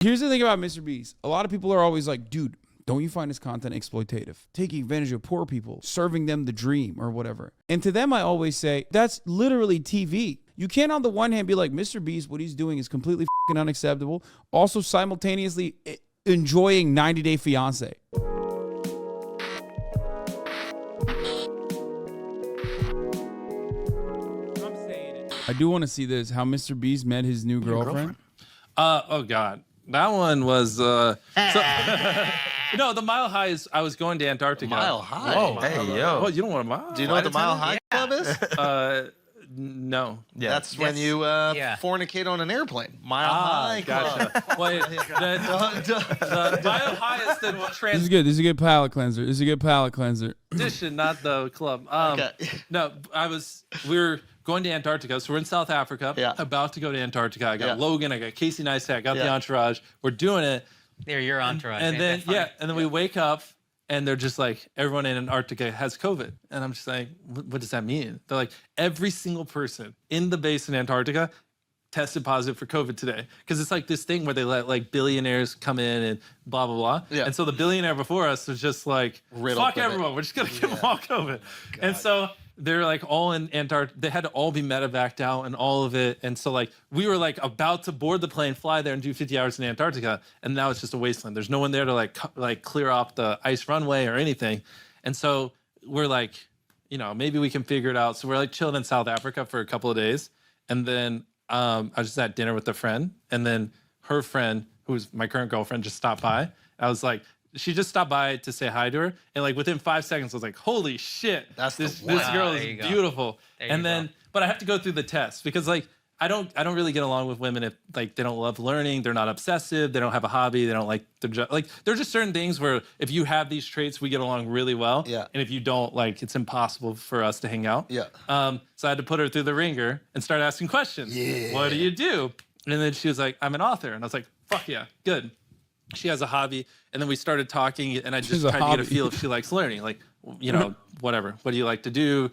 Here's the thing about Mr. Beast. A lot of people are always like, dude, don't you find his content exploitative? Taking advantage of poor people, serving them the dream or whatever. And to them, I always say, that's literally TV. You can't on the one hand be like, Mr. Beast, what he's doing is completely fucking unacceptable. Also simultaneously enjoying 90 Day Fiance. I do want to see this, how Mr. Beast met his new girlfriend. Oh God. That one was no, the Mile High is I was going to Antarctica. Mile High. Whoa. Hey, yo. Oh, you don't want a mile? Do you know what the Mile High Club is? No. Yeah. That's when you fornicate on an airplane. Mile High Club. Gotcha. Wait, the Mile High is the This is good. This is a good palate cleanser. This is a good palate cleanser. tradition, not the club. Okay. No, we were going to Antarctica. So we're in South Africa, about to go to Antarctica. I got Logan, I got Casey Neistat, I got the entourage. We're doing it. They're your entourage. And then, and then we wake up and they're just like, everyone in Antarctica has COVID. And I'm just like, what does that mean? They're like, every single person in the base in Antarctica tested positive for COVID today. Because it's like this thing where they let like billionaires come in and blah, blah, blah. Yeah. And so the billionaire before us was just like, fuck everyone. We're just going to give them all COVID. And so they're like all in Antarctica. They had to all be medevaced out and all of it. And so like we were like about to board the plane, fly there and do 50 hours in Antarctica. And now it's just a wasteland. There's no one there to like clear off the ice runway or anything. And so we're like, you know, maybe we can figure it out. So we're like chilling in South Africa for a couple of days. And then I was just at dinner with a friend. And then her friend, who's my current girlfriend, just stopped by. I was like, she just stopped by to say hi to her, and like within 5 seconds, I was like, "Holy shit, this girl is beautiful." And then, but I have to go through the test because like I don't really get along with women if like they don't love learning, they're not obsessive, they don't have a hobby, they don't like their job. Like there's just certain things where if you have these traits, we get along really well. Yeah. And if you don't, like it's impossible for us to hang out. Yeah. So I had to put her through the ringer and start asking questions. Yeah. What do you do? And then she was like, "I'm an author," and I was like, "Fuck yeah, good." She has a hobby, and then we started talking, and I just tried to get a feel if she likes learning, like, you know, whatever. What do you like to do?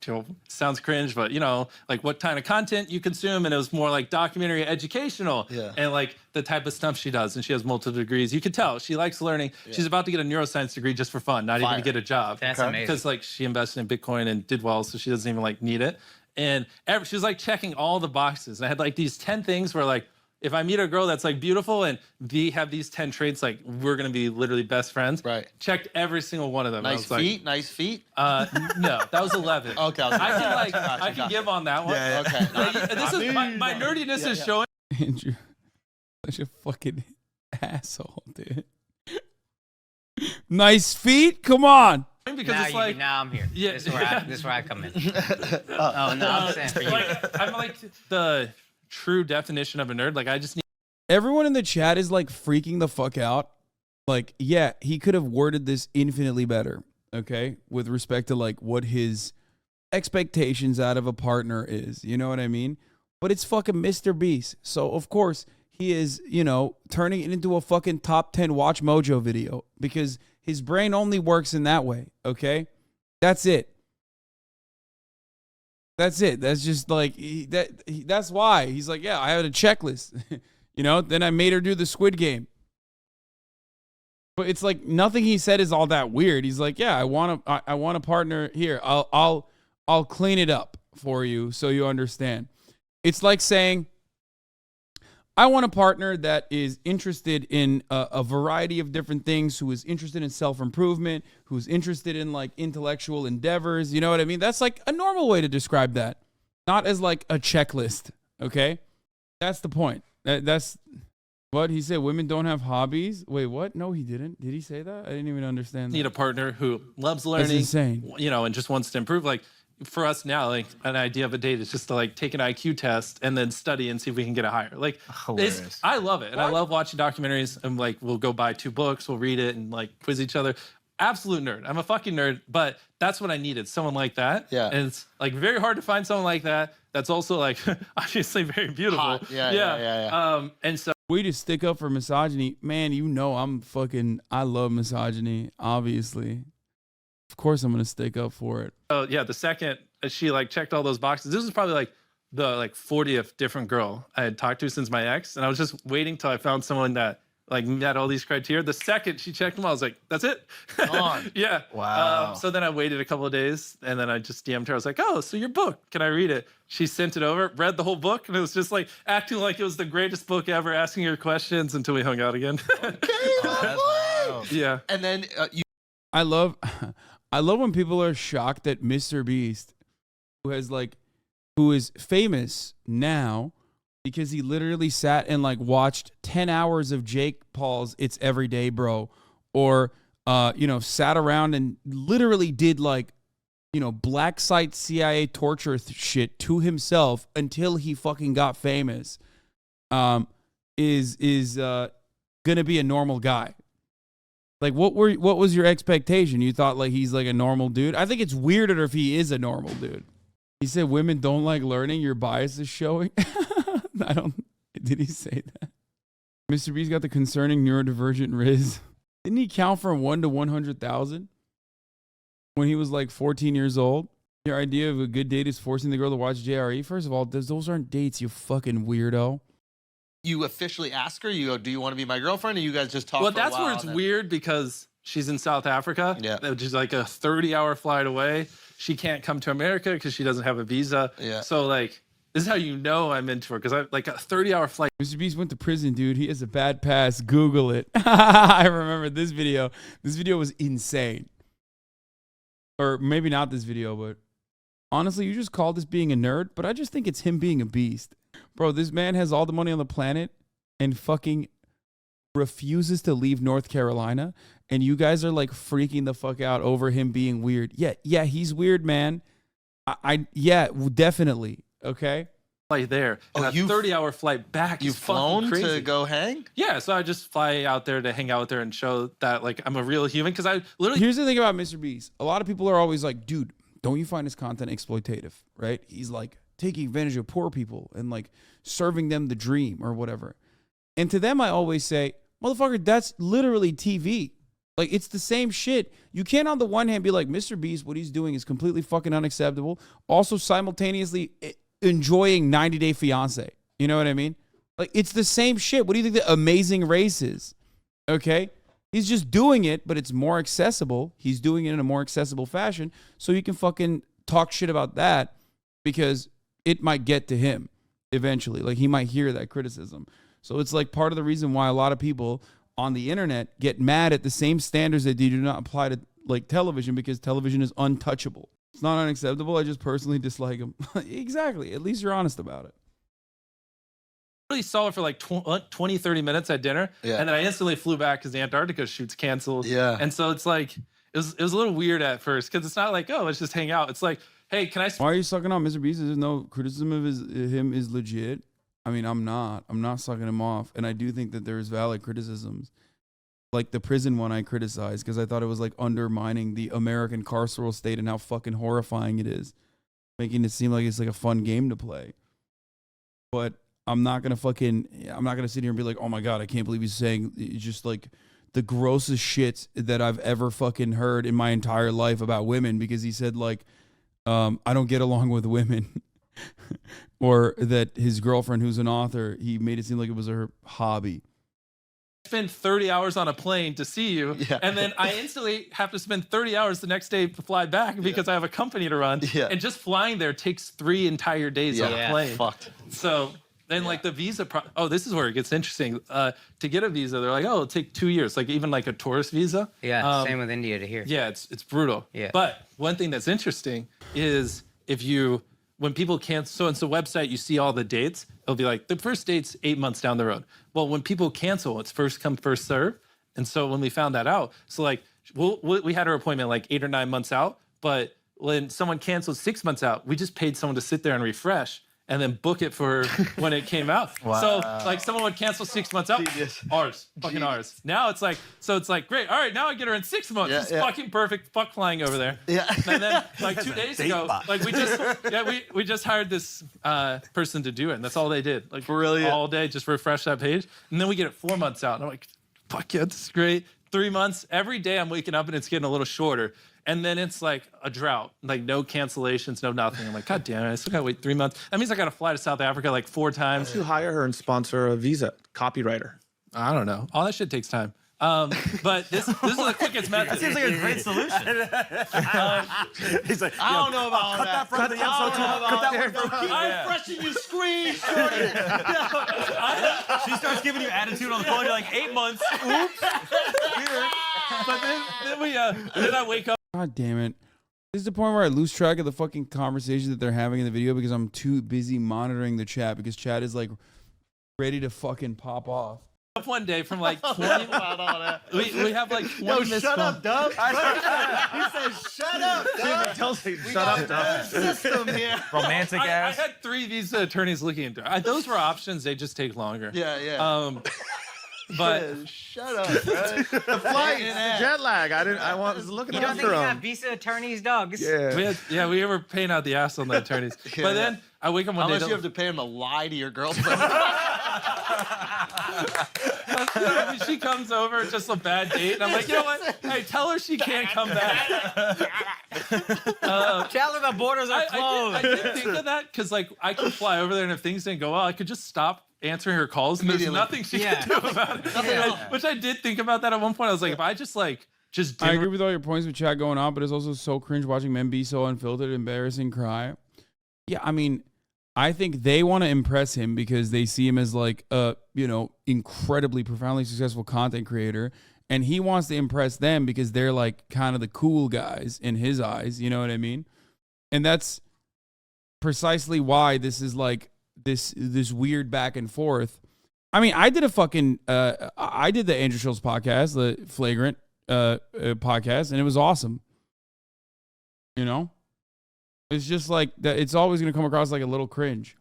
You know, sounds cringe, but you know, like what kind of content you consume, and it was more like documentary, educational, and like the type of stuff she does. And she has multiple degrees. You could tell she likes learning. She's about to get a neuroscience degree just for fun, not even to get a job. That's amazing. Because like she invested in Bitcoin and did well, so she doesn't even like need it. And she was like checking all the boxes. And I had like these 10 things where like, if I meet a girl that's like beautiful and they have these 10 traits, like we're gonna be literally best friends. Right. Checked every single one of them. Nice feet. Nice feet. No, that was 11. Okay. I can give on that one. Yeah. Okay. This is my nerdiness is showing. Andrew, such a fucking asshole, dude. Nice feet. Come on. Because now, it's like now I'm here. Yeah. This is where I come in. Oh no, I'm saying for you. Like, I'm like the true definition of a nerd. Like I just need. Everyone in the chat is like freaking the fuck out. Like, yeah, he could have worded this infinitely better, okay? With respect to like what his expectations out of a partner is. You know what I mean? But it's fucking Mr. Beast. So of course he is, you know, turning it into a fucking top 10 Watch Mojo video because his brain only works in that way, okay? That's it. That's it. That's just like, that's why. He's like, yeah, I had a checklist. You know, then I made her do the Squid Game. But it's like nothing he said is all that weird. He's like, yeah, I want a partner here. I'll clean it up for you so you understand. It's like saying, I want a partner that is interested in a variety of different things, who is interested in self-improvement, who's interested in like intellectual endeavors. You know what I mean? That's like a normal way to describe that. Not as like a checklist, okay? That's the point. That's what he said. Women don't have hobbies. Wait, what? No, he didn't. Did he say that? I didn't even understand that. Need a partner who loves learning. That's insane. You know, and just wants to improve. Like, for us now, like an idea of a date is just to like take an IQ test and then study and see if we can get it higher. Like, I love it. And I love watching documentaries and like, we'll go buy 2 books, we'll read it and like quiz each other. Absolute nerd. I'm a fucking nerd, but that's what I needed. Someone like that. Yeah. And it's like very hard to find someone like that. That's also like obviously very beautiful. Hot. Yeah. And so we just stick up for misogyny. Man, you know I love misogyny, obviously. Of course I'm going to stick up for it. yeah, the second she like checked all those boxes, this was probably like the like 40th different girl I had talked to since my ex, and I was just waiting till I found someone that like met all these criteria. The second she checked them all, I was like, that's it. Yeah. Wow. So then I waited a couple of days, and then I just DM'd her. I was like, oh, so your book, can I read it? She sent it over, read the whole book, and it was just like acting like it was the greatest book ever, asking her questions until we hung out again. Yeah. And then I love when people are shocked that Mr. Beast, who is famous now because he literally sat and like watched 10 hours of Jake Paul's It's Everyday Bro, or sat around and literally did like, black site CIA torture shit to himself until he fucking got famous, is gonna be a normal guy. Like, what was your expectation? You thought like he's like a normal dude? I think it's weirder if he is a normal dude. He said women don't like learning, your bias is showing. Did he say that? Mr. B's got the concerning neurodivergent Riz. Didn't he count from 1 to 100,000 when he was like 14 years old? Your idea of a good date is forcing the girl to watch JRE? First of all, those aren't dates, you fucking weirdo. you officially ask her, you go, do you want to be my girlfriend? Or you guys just talk for a while? Well, that's where it's weird because she's in South Africa, which is like a 30-hour flight away. She can't come to America because she doesn't have a visa. Yeah. So, like, this is how you know I'm into her, because I like a 30-hour flight. Mr. Beast went to prison, dude. He has a bad past. Google it. I remember this video. This video was insane. Or maybe not this video, but honestly, you just call this being a nerd, but I just think it's him being a beast. Bro, this man has all the money on the planet and fucking refuses to leave North Carolina, and you guys are like freaking the fuck out over him being weird. Yeah, he's weird, man. Yeah, definitely. Okay. Flight there. And a 30-hour flight back. You've flown crazy. to go hang? Yeah, so I just fly out there to hang out with her and show that like I'm a real human, because I literally. Here's the thing about Mr. Beast. A lot of people are always like, dude, don't you find his content exploitative, right? He's like taking advantage of poor people and like serving them the dream or whatever. And to them, I always say, motherfucker, that's literally TV. Like, it's the same shit. You can't on the one hand be like, Mr. Beast, what he's doing is completely fucking unacceptable. Also simultaneously enjoying 90 Day Fiance. You know what I mean? Like, it's the same shit. What do you think the Amazing Race is? Okay? He's just doing it, but it's more accessible. He's doing it in a more accessible fashion, so you can fucking talk shit about that because it might get to him eventually. Like, he might hear that criticism. So it's like part of the reason why a lot of people on the internet get mad at the same standards that they do not apply to like television, because television is untouchable. It's not unacceptable. I just personally dislike him. Exactly. At least you're honest about it. I really saw her for like 20, 30 minutes at dinner. Yeah. And then I instantly flew back because the Antarctica shoot's canceled. Yeah. And so it's like, it was a little weird at first, because it's not like, oh, let's just hang out. It's like, hey, can I... Why are you sucking on Mr. Beast? There's no criticism of him is legit. I mean, I'm not sucking him off. And I do think that there's valid criticisms. Like the prison one I criticized because I thought it was like undermining the American carceral state and how fucking horrifying it is. Making it seem like it's like a fun game to play. But I'm not going to sit here and be like, oh my God, I can't believe he's saying it's just like the grossest shit that I've ever fucking heard in my entire life about women, because he said like, I don't get along with women. Or that his girlfriend, who's an author, he made it seem like it was her hobby. Spend 30 hours on a plane to see you, and then I instantly have to spend 30 hours the next day to fly back because I have a company to run. And just flying there takes 3 entire days on a plane. Fucked. So then like the visa, this is where it gets interesting. To get a visa, they're like, oh, it'll take 2 years, like even like a tourist visa. Yeah, same with India to here. Yeah, it's brutal. Yeah. But one thing that's interesting is when people cancel, so it's a website, you see all the dates, it'll be like, the first date's 8 months down the road. Well, when people cancel, it's first come, first serve. And so when we found that out, so like, we had our appointment like 8 or 9 months out, but when someone canceled 6 months out, we just paid someone to sit there and refresh and then book it for when it came out. Wow. So like someone would cancel 6 months out, ours. Now it's like, great, all right, now I get her in 6 months. It's fucking perfect, fuck flying over there. Yeah. And then like 2 days ago, like we just hired this person to do it, and that's all they did. Like brilliant. All day, just refresh that page. And then we get it 4 months out. And I'm like, fuck yeah, this is great. 3 months. Every day I'm waking up and it's getting a little shorter. And then it's like a drought, like no cancellations, no nothing. I'm like, God damn it, I still gotta wait 3 months. That means I gotta fly to South Africa like 4 times. You hire her and sponsor a visa copywriter. I don't know. All that shit takes time. But this is the quickest method. That seems like a great solution. He's like, I don't know about cut that from the episode. Cut that one from I'm freshen your screen. She starts giving you attitude on the phone. You're like, 8 months. Oops. Weird. But then I wake up. God damn it. This is the point where I lose track of the fucking conversation that they're having in the video because I'm too busy monitoring the chat because chat is like ready to fucking pop off. Up one day from like 20. we have like 20 Yo, missed shut calls. up, Dub. He says, shut up, Dub. Tells you, shut up, Dub. System here. Romantic I ass. had 3 visa attorneys looking into it. Those were options. They just take longer. Yeah. But Shut up, bro. The flight is The jet lag. I was looking You don't think after you him. have visa attorneys, dogs? Yeah. we were paying out the ass on the attorneys. But then I wake up one How day. much you have to pay him to lie to your girlfriend? She comes over, it's just a bad date, and I'm like, you know what? Hey, tell her she can't come back. Tell her the borders are closed. I did think of that because, like, I could fly over there, and if things didn't go well, I could just stop answering her calls, and there's Immediately. nothing she can do about it. Which I did think about that at one point. I was like, if I just I agree with all your points with chat going on, but it's also so cringe watching men be so unfiltered, embarrassing, cry. Yeah, I mean, I think they want to impress him because they see him as like a, incredibly profoundly successful content creator. And he wants to impress them because they're like kind of the cool guys in his eyes. You know what I mean? And that's precisely why this is like this weird back and forth. I mean, I did I did the Andrew Schultz podcast, the Flagrant podcast, and it was awesome. It's just like that. It's always going to come across like a little cringe.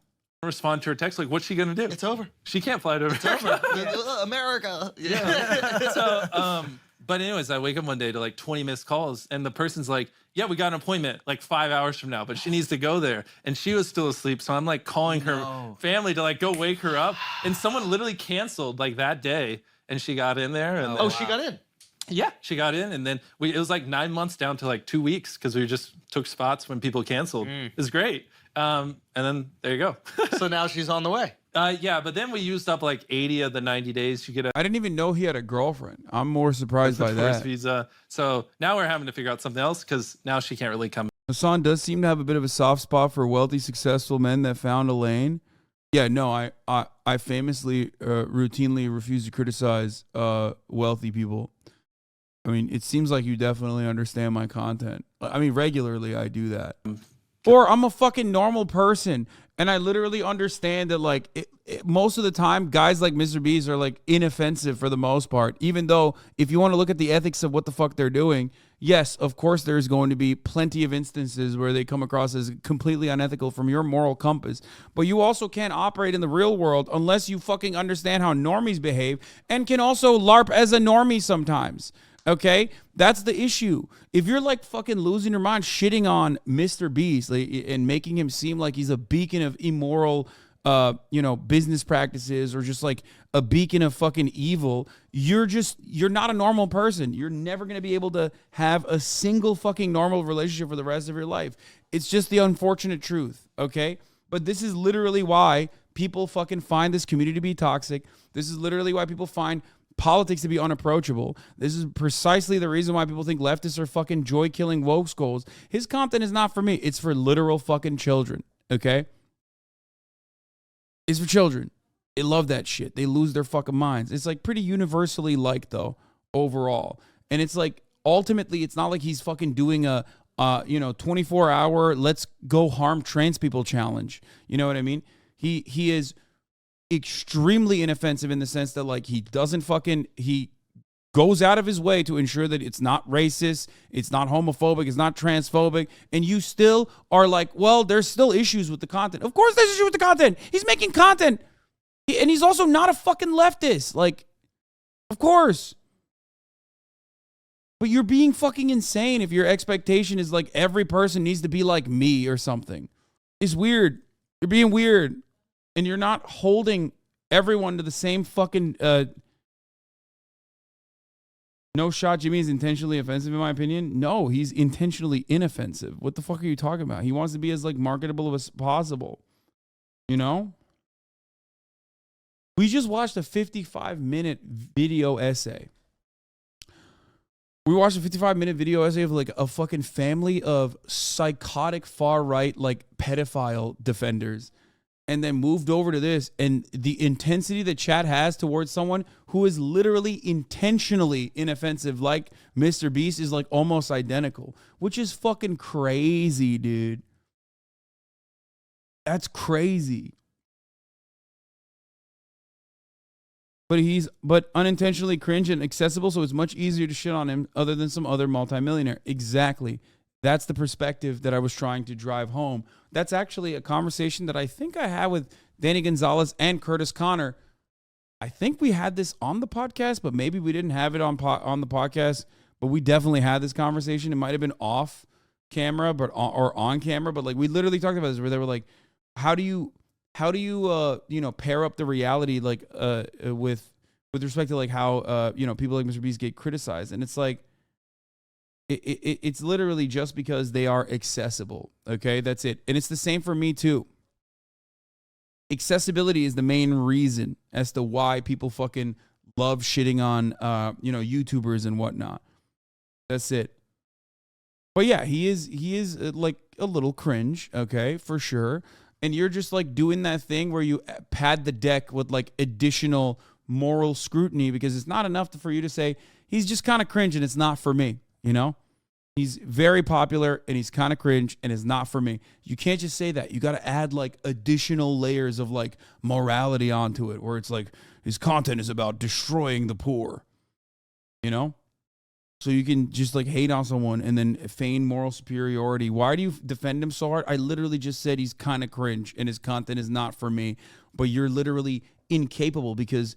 respond to her text, like, what's she gonna do? It's over. She can't fly to America. America. Yeah. So, but anyways, I wake up one day to like 20 missed calls, and the person's like, yeah, we got an appointment like 5 hours from now, but she needs to go there. And she was still asleep. So I'm like calling her family to like go wake her up. And someone literally canceled like that day, and she got in there. And She got in. Yeah, she got in, and then it was like 9 months down to like 2 weeks because we just took spots when people canceled. It was great. And then there you go. So now she's on the way. Yeah, but then we used up like 80 of the 90 days. You get a I didn't even know he had a girlfriend. I'm more surprised by tourist that. visa. So now we're having to figure out something else because now she can't really come. Hassan does seem to have a bit of a soft spot for wealthy, successful men that found a lane. Yeah, no, I famously routinely refuse to criticize wealthy people. I mean, it seems like you definitely understand my content. I mean, regularly I do that. Or I'm a fucking normal person, and I literally understand that, like, most of the time, guys like Mr. Beast are, like, inoffensive for the most part, even though if you want to look at the ethics of what the fuck they're doing, yes, of course there's going to be plenty of instances where they come across as completely unethical from your moral compass, but you also can't operate in the real world unless you fucking understand how normies behave and can also LARP as a normie sometimes. Okay, that's the issue. If you're like fucking losing your mind, shitting on Mr. Beast and making him seem like he's a beacon of immoral, business practices, or just like a beacon of fucking evil, you're not a normal person. You're never gonna be able to have a single fucking normal relationship for the rest of your life. It's just the unfortunate truth. Okay, but this is literally why people fucking find this community to be toxic. This is literally why people find politics to be unapproachable. This is precisely the reason why people think leftists are fucking joy-killing woke skulls. His content is not for me. It's for literal fucking children, okay? It's for children. They love that shit. They lose their fucking minds. It's like pretty universally liked, though, overall. And it's like, ultimately, it's not like he's fucking doing a 24-hour let's go harm trans people challenge. You know what I mean? He is extremely inoffensive in the sense that, like, he goes out of his way to ensure that it's not racist, it's not homophobic, it's not transphobic, and you still are like, well, there's still issues with the content. Of course there's issues with the content. He's making content. And he's also not a fucking leftist. Like, of course. But you're being fucking insane if your expectation is like every person needs to be like me or something. It's weird. You're being weird. And you're not holding everyone to the same fucking No shot Jimmy is intentionally offensive in my opinion. No, he's intentionally inoffensive. What the fuck are you talking about? He wants to be as like marketable as possible. You know? We just watched a 55-minute video essay. We watched a 55-minute video essay of like a fucking family of psychotic far-right like pedophile defenders, and then moved over to this, and the intensity that chat has towards someone who is literally intentionally inoffensive like Mr. Beast is like almost identical, which is fucking crazy, dude. That's crazy. But unintentionally cringe and accessible, so it's much easier to shit on him other than some other multimillionaire. Exactly. That's the perspective that I was trying to drive home. That's actually a conversation that I think I had with Danny Gonzalez and Curtis Connor. I think we had this on the podcast, but maybe we didn't have it on the podcast. But we definitely had this conversation. It might have been off camera, or on camera. But like we literally talked about this, where they were like, how do you pair up the reality like with respect to like how people like Mr. Beast get criticized, and it's like it's literally just because they are accessible. Okay, that's it. And it's the same for me too. Accessibility is the main reason as to why people fucking love shitting on YouTubers and whatnot. That's it. But yeah, he is like a little cringe, okay, for sure. And you're just like doing that thing where you pad the deck with like additional moral scrutiny, because it's not enough for you to say he's just kind of cringe and it's not for me, you know? He's very popular and he's kind of cringe and it's not for me. You can't just say that. You got to add like additional layers of like morality onto it, where it's like his content is about destroying the poor, you know? So you can just like hate on someone and then feign moral superiority. Why do you defend him so hard? I literally just said he's kind of cringe and his content is not for me. But you're literally incapable because,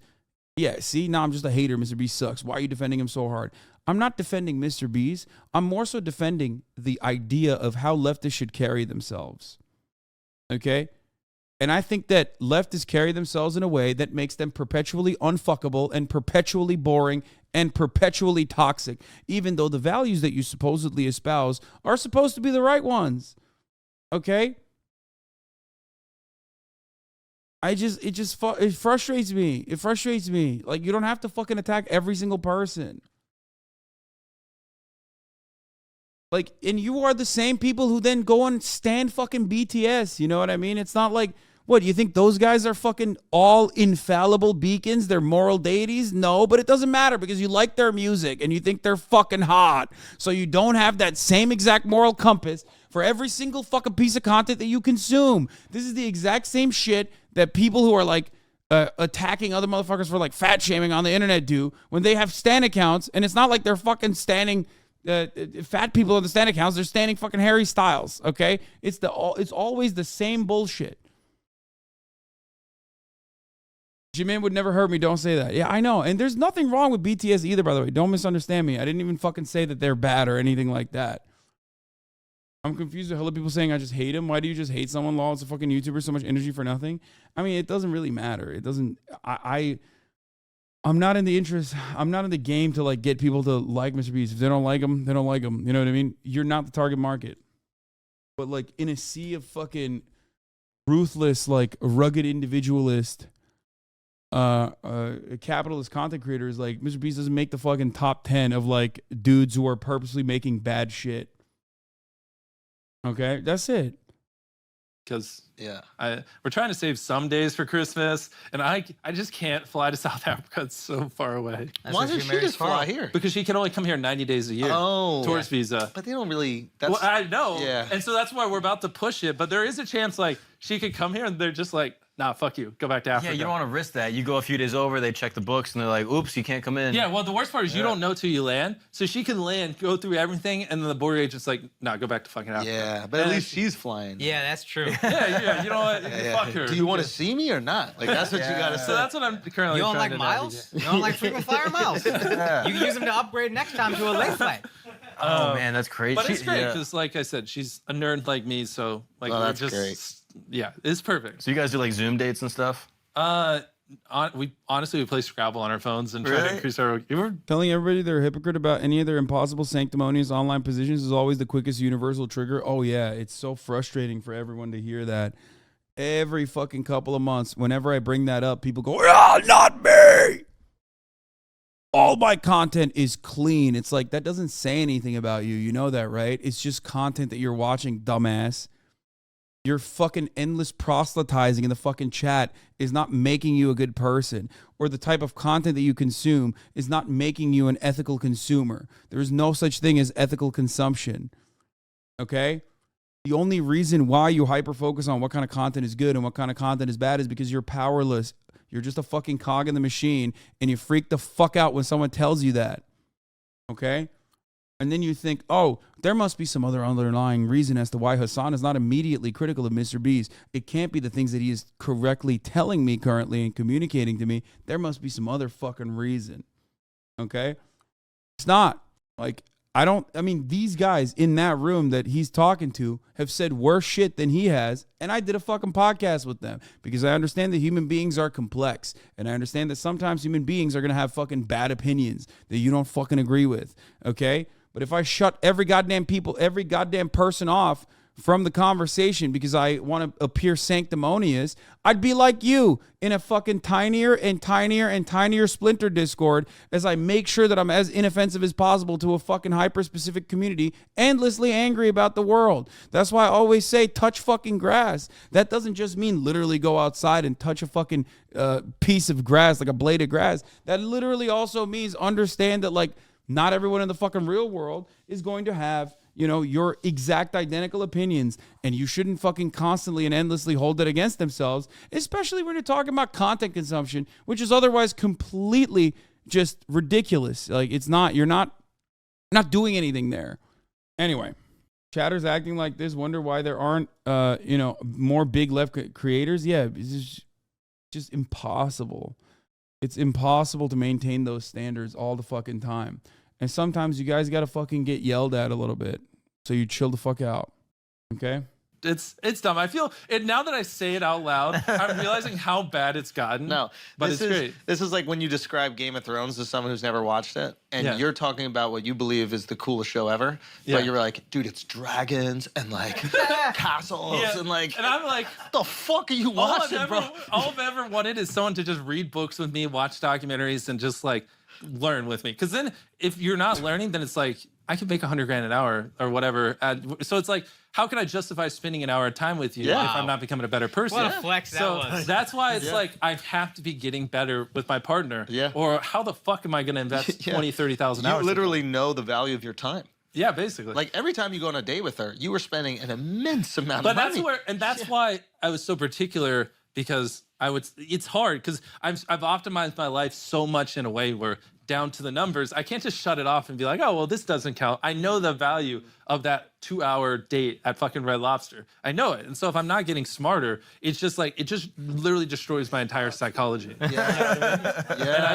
yeah, see, now I'm just a hater. Mr. Beast sucks. Why are you defending him so hard? I'm not defending Mr. Beast. I'm more so defending the idea of how leftists should carry themselves. Okay? And I think that leftists carry themselves in a way that makes them perpetually unfuckable and perpetually boring and perpetually toxic, even though the values that you supposedly espouse are supposed to be the right ones. Okay? It frustrates me. It frustrates me. Like, you don't have to fucking attack every single person. Like, and you are the same people who then go and stand fucking BTS. You know what I mean? It's not like, what, you think those guys are fucking all infallible beacons? They're moral deities? No, but it doesn't matter because you like their music and you think they're fucking hot. So you don't have that same exact moral compass for every single fucking piece of content that you consume. This is the exact same shit that people who are like attacking other motherfuckers for like fat shaming on the internet do when they have stan accounts, and it's not like they're fucking standing fat people on the stan accounts. They're standing fucking Harry Styles. Okay, it's always the same bullshit. Jimin would never hurt me. Don't say that. Yeah, I know. And there's nothing wrong with BTS either, by the way. Don't misunderstand me. I didn't even fucking say that they're bad or anything like that. I'm confused with hella people saying I just hate him. Why do you just hate someone? Law, it's a fucking YouTuber, so much energy for nothing. I mean, it doesn't really matter. It doesn't. I'm not in the interest. I'm not in the game to like get people to like Mr. Beast. If they don't like him, they don't like him. You know what I mean? You're not the target market. But like in a sea of fucking ruthless, like rugged individualist, capitalist content creators, like Mr. Beast doesn't make the fucking top 10 of like dudes who are purposely making bad shit. Okay, that's it. Because we're trying to save some days for Christmas, and I just can't fly to South Africa. It's so far away. Why doesn't she just fly here? Because she can only come here 90 days a year. Tourist visa. But they don't really. Well, I know. Yeah. And so that's why we're about to push it. But there is a chance like she could come here, and they're just like, nah, fuck you. Go back to Africa. Yeah, you don't want to risk that. You go a few days over, they check the books, and they're like, oops, you can't come in. Yeah, well, the worst part is you don't know till you land. So she can land, go through everything, and then the border agent's like, nah, go back to fucking Africa. Yeah, but at least she's flying. Yeah, that's true. Yeah, you know what? Fuck her. Do you want to see me or not? Like, that's what you got to say. So that's what I'm currently You don't trying like to miles? You don't like frequent flyer miles? You can use them to upgrade next time to a late flight. Oh, man, that's crazy. But it's great because, like I said, she's a nerd like me, so like we're that's just great. yeah, it's perfect. So you guys do like Zoom dates and stuff? we play Scrabble on our phones and try to increase our. Telling everybody they're a hypocrite about any of their impossible, sanctimonious online positions is always the quickest universal trigger. Oh yeah, it's so frustrating for everyone to hear that. Every fucking couple of months, whenever I bring that up, people go, "Ah, not me." All my content is clean. It's like, that doesn't say anything about you. You know that, right? It's just content that you're watching, dumbass. Your fucking endless proselytizing in the fucking chat is not making you a good person, or the type of content that you consume is not making you an ethical consumer. There is no such thing as ethical consumption. Okay? The only reason why you hyper-focus on what kind of content is good and what kind of content is bad is because you're powerless. You're just a fucking cog in the machine, and you freak the fuck out when someone tells you that. Okay? And then you think, oh, there must be some other underlying reason as to why Hassan is not immediately critical of Mr. Beast. It can't be the things that he is correctly telling me currently and communicating to me. There must be some other fucking reason. Okay? It's not. Like, these guys in that room that he's talking to have said worse shit than he has, and I did a fucking podcast with them because I understand that human beings are complex, and I understand that sometimes human beings are going to have fucking bad opinions that you don't fucking agree with, okay? But if I shut every goddamn person off from the conversation because I want to appear sanctimonious, I'd be like you in a fucking tinier and tinier and tinier splinter Discord as I make sure that I'm as inoffensive as possible to a fucking hyper-specific community, endlessly angry about the world. That's why I always say touch fucking grass. That doesn't just mean literally go outside and touch a fucking piece of grass, like a blade of grass. That literally also means understand that, like, not everyone in the fucking real world is going to have, you know, your exact identical opinions, and you shouldn't fucking constantly and endlessly hold it against themselves, especially when you're talking about content consumption, which is otherwise completely just ridiculous. Like, it's not, you're not doing anything there. Anyway, chatters acting like this, wonder why there aren't, more big left creators. Yeah, it's just impossible. It's impossible to maintain those standards all the fucking time. And sometimes you guys got to fucking get yelled at a little bit. So you chill the fuck out. Okay? It's dumb. I feel it now that I say it out loud. I'm realizing how bad it's gotten. No, but it's great. This is like when you describe Game of Thrones to someone who's never watched it, and you're talking about what you believe is the coolest show ever. But you're like, dude, it's dragons and like castles and like. And I'm like, what the fuck are you watching, bro? All I've ever wanted is someone to just read books with me, watch documentaries, and just like learn with me. Because then, if you're not learning, then it's like I could make $100,000 an hour or whatever. So it's like, how can I justify spending an hour of time with you if I'm not becoming a better person? What a flex that was. That's why it's like I have to be getting better with my partner. Yeah. Or how the fuck am I going to invest 20, 30,000 hours? You literally know the value of your time. Yeah, basically. Like every time you go on a date with her, you were spending an immense amount of money. That's why I was so particular, because it's hard because I've optimized my life so much in a way where down to the numbers, I can't just shut it off and be like, oh, well, this doesn't count. I know the value of that 2-hour date at fucking Red Lobster. I know it. And so if I'm not getting smarter, it's just like, it just literally destroys my entire psychology. Yeah. And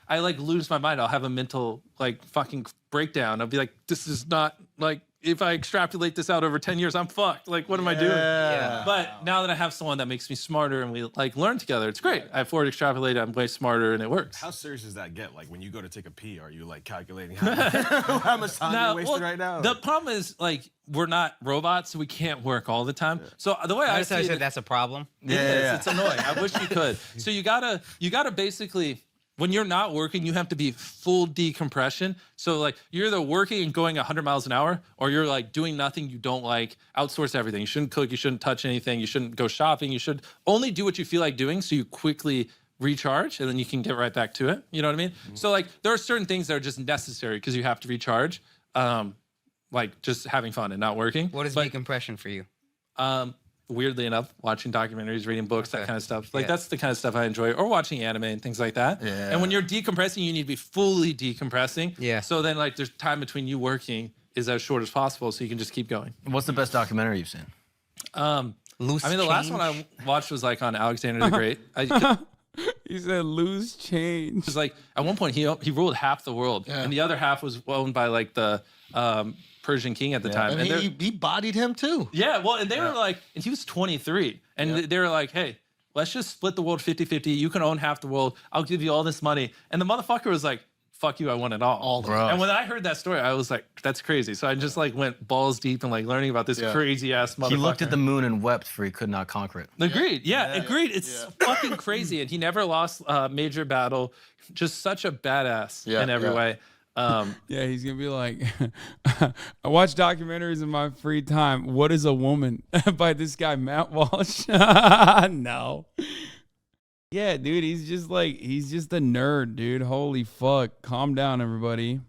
I lose my mind. I'll have a mental like fucking breakdown. I'll be like, this is not like, if I extrapolate this out over 10 years, I'm fucked. Like, what am I doing? Yeah. But now that I have someone that makes me smarter and we like learn together, it's great. I forward extrapolate, I'm way smarter, and it works. How serious does that get? Like when you go to take a pee, are you like calculating how much time you're wasting right now? The problem is like we're not robots, so we can't work all the time. So the way I see it, that's a problem. It's annoying. I wish you could. So you gotta basically, when you're not working, you have to be full decompression. So like you're either working and going 100 miles an hour, or you're like doing nothing you don't like, outsource everything. You shouldn't cook, you shouldn't touch anything, you shouldn't go shopping, you should only do what you feel like doing so you quickly recharge and then you can get right back to it. You know what I mean? Mm-hmm. So like there are certain things that are just necessary because you have to recharge. Like just having fun and not working. What is decompression for you? Weirdly enough, watching documentaries, reading books, that kind of stuff. Like that's the kind of stuff I enjoy, or watching anime and things like that. Yeah. And when you're decompressing, you need to be fully decompressing. Yeah. So then like there's time between you working is as short as possible so you can just keep going. What's the best documentary you've seen? Loose the last one I watched was like on Alexander the Great. He said loose change. It was like at one point he ruled half the world, and the other half was owned by like the Persian king at the time. And he bodied him too. Yeah, well, and they were like, and he was 23, and they were like, hey, let's just split the world 50-50. You can own half the world. I'll give you all this money. And the motherfucker was like, fuck you, I want it all. And when I heard that story, I was like, that's crazy. So I just like went balls deep and like learning about this crazy ass motherfucker. He looked at the moon and wept for he could not conquer it. Agreed. Yeah, agreed. It's fucking crazy. And he never lost a major battle. Just such a badass in every way. Yeah, he's gonna be like, I watch documentaries in my free time. What is a woman? By this guy Matt Walsh. No. Yeah, dude, he's just a nerd, dude. Holy fuck. Calm down, everybody.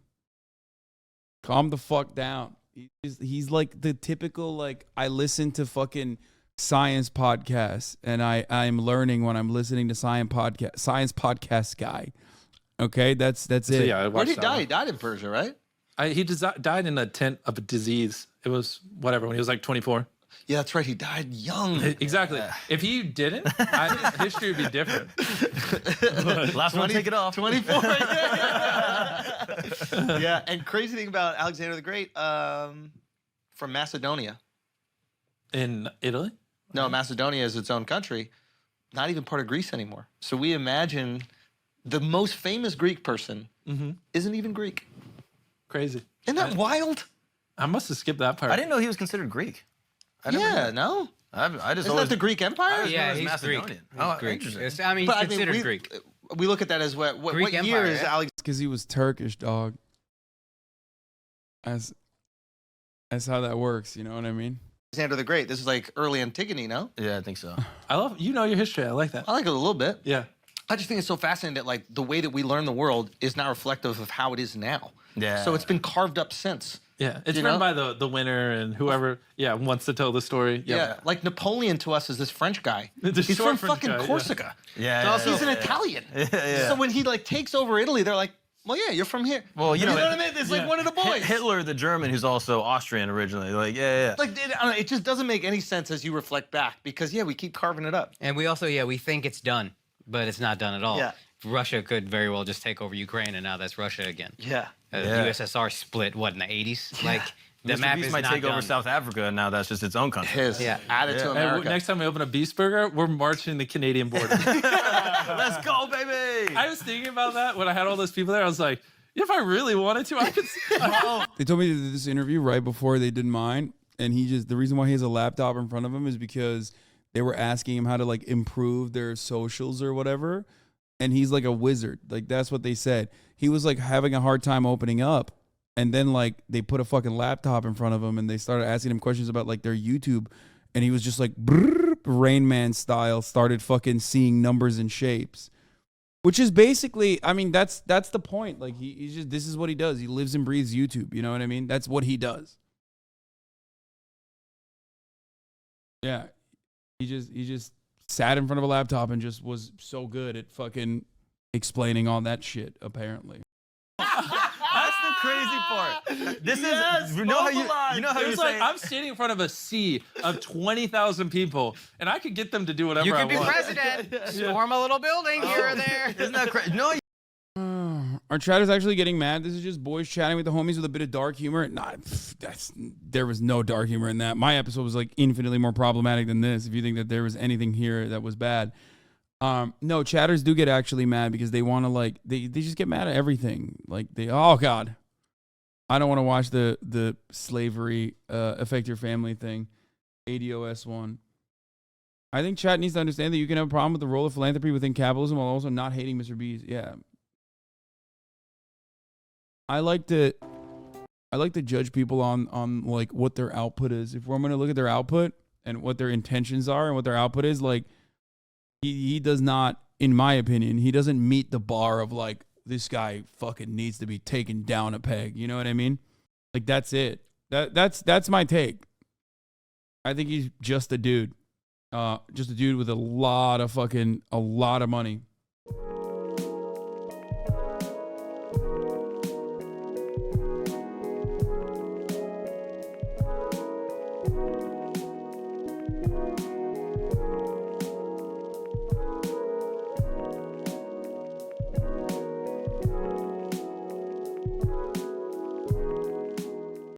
Calm the fuck down. He's like the typical, like, I listen to fucking science podcasts and I'm learning when I'm listening to science podcast guy. Okay, that's it. Yeah, where did he die? He died in Persia, right? He died in a tent of a disease. It was whatever, when he was like 24. Yeah, that's right. He died young. Exactly. If he didn't, history would be different. Last one, take it off. 24. Yeah, and crazy thing about Alexander the Great, from Macedonia. In Italy? No, Macedonia is its own country, not even part of Greece anymore. So we imagine the most famous Greek person isn't even Greek. Crazy. Isn't that wild? I must have skipped that part. I didn't know he was considered Greek. No? I just Isn't that the Greek Empire? Yeah, he's Macedonian. Greek. Oh, Greek. interesting. I mean, he's considered Greek. We look at that as what Greek year Empire, is Alex? Because he was Turkish, dog. That's how that works, you know what I mean? Alexander the Great. This is like early Antigone, no? Yeah, I think so. I love, your history. I like that. I like it a little bit. Yeah. I just think it's so fascinating that like the way that we learn the world is not reflective of how it is now. Yeah. So it's been carved up since. Yeah, it's written by the winner and whoever, wants to tell the story. Yeah, like Napoleon to us is this French guy. He's short from French fucking guy, Corsica. Yeah. He's an Italian. So when he like takes over Italy, they're like, well, yeah, you're from here. Well, you know what I mean? It's like one of the boys. Hitler, the German, who's also Austrian originally. Like, Like, it just doesn't make any sense as you reflect back because, we keep carving it up. And we also, we think it's done, but it's not done at all. Yeah. Russia could very well just take over Ukraine, and now that's Russia again. Yeah. USSR split, in the 80s? Like, the map is might not take done. over South Africa, and now that's just its own country. Add it to America. Next time we open a Beast Burger, we're marching the Canadian border. Let's go, baby! I was thinking about that when I had all those people there. I was like, if I really wanted to, I could. They told me to do this interview right before they did mine, and the reason why he has a laptop in front of him is because they were asking him how to like improve their socials or whatever, and he's like a wizard. Like that's what they said. He was like having a hard time opening up, and then like they put a fucking laptop in front of him, and they started asking him questions about like their YouTube, and he was just like Rain Man style, started fucking seeing numbers and shapes. Which is basically, I mean, that's the point. Like he's just, this is what he does. He lives and breathes YouTube. You know what I mean? That's what he does. Yeah, he just sat in front of a laptop and just was so good at fucking explaining all that shit. Apparently, That's the crazy part. This is you know how It you was say like I'm standing in front of a sea of 20,000 people, and I could get them to do whatever You I could be want. president. Storm a little building here or there. Isn't that crazy? No, our chat is actually getting mad. This is just boys chatting with the homies with a bit of dark humor. Nah, there was no dark humor in that. My episode was like infinitely more problematic than this. If you think that there was anything here that was bad. No, chatters do get actually mad because they want to like, they just get mad at everything. Like oh God, I don't want to watch the slavery affect your family thing. ADOS one. I think chat needs to understand that you can have a problem with the role of philanthropy within capitalism while also not hating Mr. Beast. Yeah. I like to judge people on like what their output is. If we're going to look at their output and what their intentions are and what their output is, like he does not, in my opinion, he doesn't meet the bar of like this guy fucking needs to be taken down a peg. You know what I mean? Like that's it. That's my take. I think he's just a dude with a lot of money.